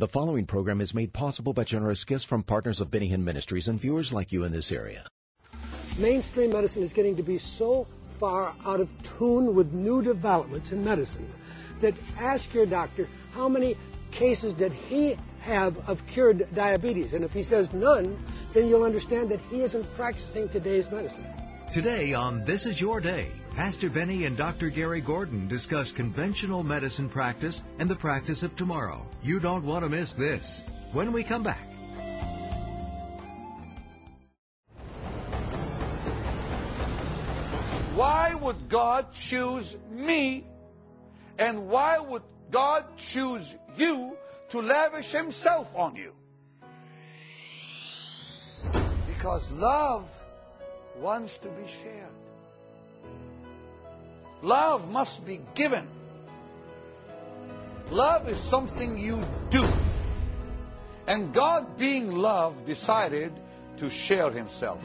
The following program is made possible by generous gifts from partners of Benny Hinn Ministries and viewers like you in this area. Mainstream medicine is getting to be so far out of tune with new developments in medicine that ask your doctor how many cases did he have of cured diabetes. And if he says none, then you'll understand that he isn't practicing today's medicine. Today on This Is Your Day, Pastor Benny and Dr. Gary Gordon discuss conventional medicine practice and the practice of tomorrow. You don't want to miss this. When we come back. Why would God choose me? And why would God choose you to lavish Himself on you? Because love wants to be shared. Love must be given. Love is something you do. And God, being love, decided to share Himself.